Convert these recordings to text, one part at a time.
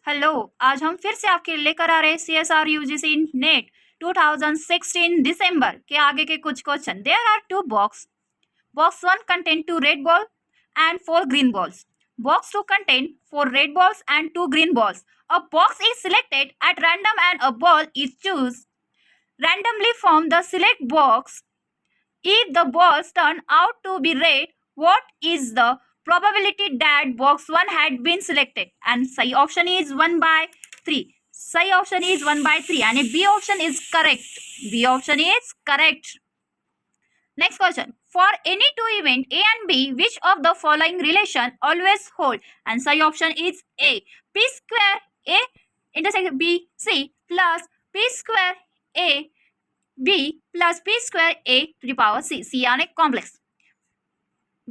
Hello. आज हम फिर से आपके लिए लेकर आ रहे हैं CSR UGC नेट 2016 दिसंबर के आगे के कुछ question. There are two box 1 contain 2 red balls and 4 green balls. Box 2 contain 4 red balls and 2 green balls. A box is selected at random and a ball is chosen randomly from the select box. If the balls turn out to be red, what is the probability that box 1 had been selected? And सही option is 1/3. सही option is 1/3 and B option is correct. B option is correct. Next question. For any two event A and B, which of the following relation always hold? And सही option is A. P square A intersection B C plus P square A B plus P square A to the power C. C on a complex.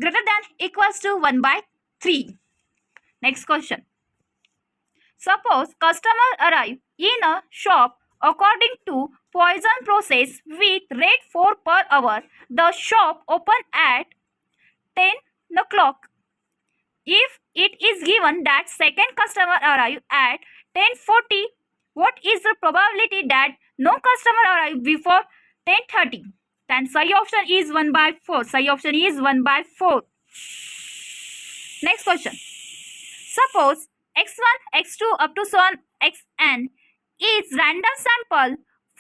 Greater than equals to 1/3. Next question. Suppose customer arrive in a shop according to Poisson process with rate 4 per hour. The shop open at 10 o'clock. If it is given that second customer arrive at 10:40, what is the probability that no customer arrive before 10:30? Then सही option is 1/4. सही option is 1/4. Next question. Suppose x1, x2 up to so on xn is random sample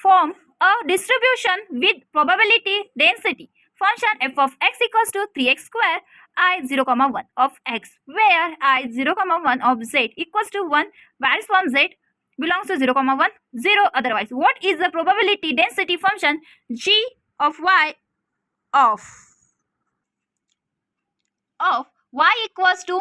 from a distribution with probability density. Function f of x equals to 3x square I 0,1 of x, where I 0,1 of z equals to 1 varies from z belongs to 0,1, 0 otherwise. What is the probability density function g of y of y equals to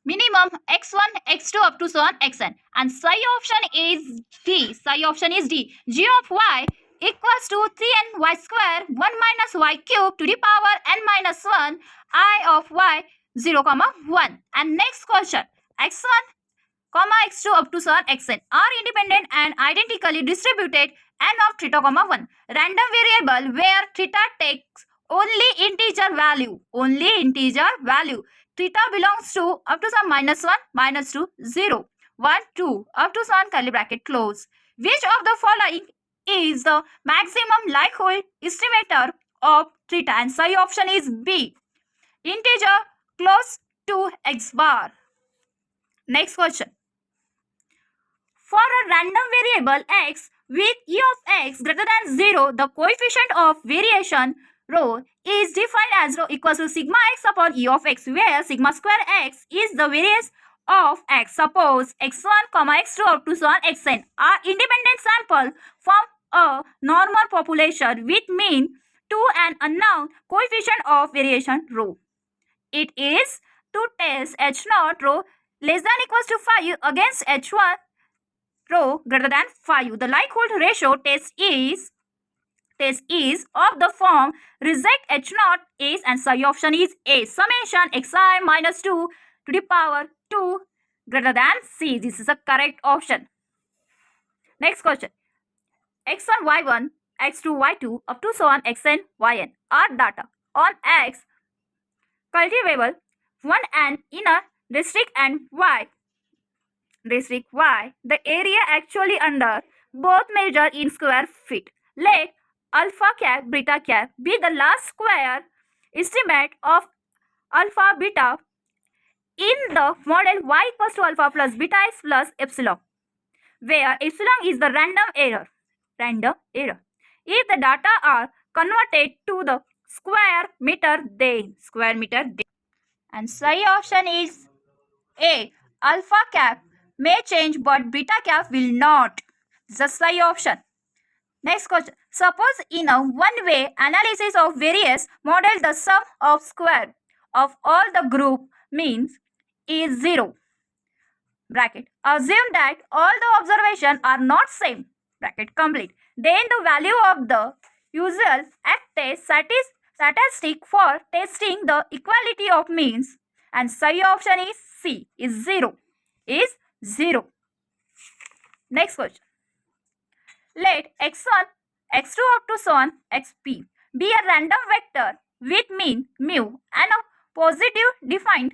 minimum x1, x2 up to so on xn? And सही option is D. सही option is D. G of y equals to 3ny square 1 minus y cube to the power n minus 1 I of y 0,1. And next question. x1, x2 up to so on xn are independent and identically distributed n of theta, 1. Random variable where theta takes only integer value. Only integer value. Theta belongs to up to some -1, -2, 0, 1, 2, up to some curly bracket close. Which of the following is the maximum likelihood estimator of theta? And सही option is B. Integer close to x bar. Next question. For a random variable x with e of x greater than 0, the coefficient of variation rho is defined as rho equals to sigma x upon e of x, where sigma square x is the variance of x. Suppose x1, x2 up to so on xn are independent sample from a normal population with mean to an unknown coefficient of variation rho. It is to test h0 rho less than equals to 5 against h1 rho greater than 5. The likelihood ratio test is of the form reject h0 is, and सही option is A. Summation xi minus 2 to the power 2 greater than C. This is a correct option. Next question. x1 y1 x2 y2 up to so on xn yn are data on x cultivable 1 and inner district and y district y. The area actually under both measured in square feet. Let alpha cap beta cap be the last square estimate of alpha beta in the model y equals to alpha plus beta x plus epsilon, where epsilon is the random error. If the data are converted to the square meter, then and सही option is A. Alpha cap may change but beta cap will not. The सही option. Next question. Suppose in a one-way analysis of various models, the sum of square of all the group means is 0. Bracket. Assume that all the observations are not same. Bracket complete. Then the value of the usual test statistic for testing the equality of means, and सही option is C. Is 0. Next question. Let x1, x2 up to so on xp be a random vector with mean mu and a positive defined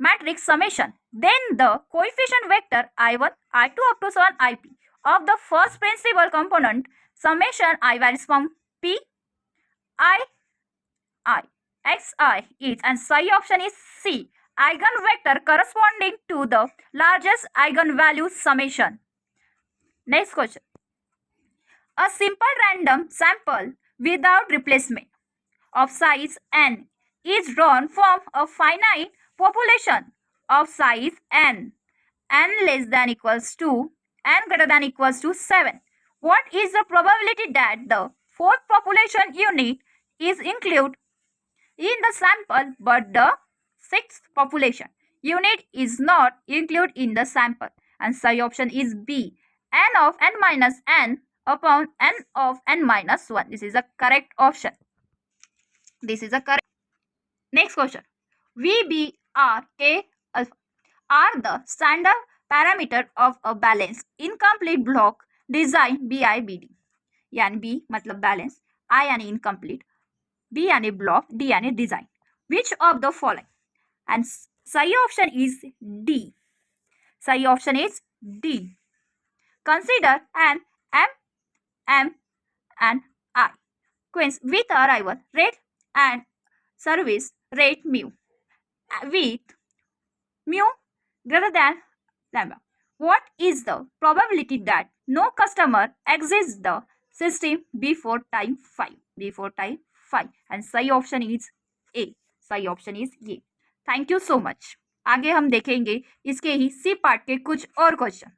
matrix summation, then the coefficient vector I1, I2 up to so on IP of the first principal component summation I varies from P I xi is, and psi option is C, eigenvector corresponding to the largest eigenvalue summation. Next question. A simple random sample without replacement of size n is drawn from a finite population of size n less than equals to n greater than equals to 7. What is the probability that the fourth population unit is included in the sample but the sixth population unit is not included in the sample? And psi option is B, n of n minus n upon n of n minus 1. This is the correct option. This is the correct. Next question. V, B, R, K, alpha are the standard parameter of a balanced incomplete block design BIBD. यानी B मतलब balance, I यानी incomplete, B यानी block, D यानी design. Which of the following? And psi option is D. Psi option is D. Consider an M and I queens with arrival rate and service rate mu with mu greater than lambda. What is the probability that no customer exits the system before time 5? Before time 5. And psi option is A. Psi option is A. Thank you so much. आगे हम देखेंगे इसके ही C part के कुछ और question.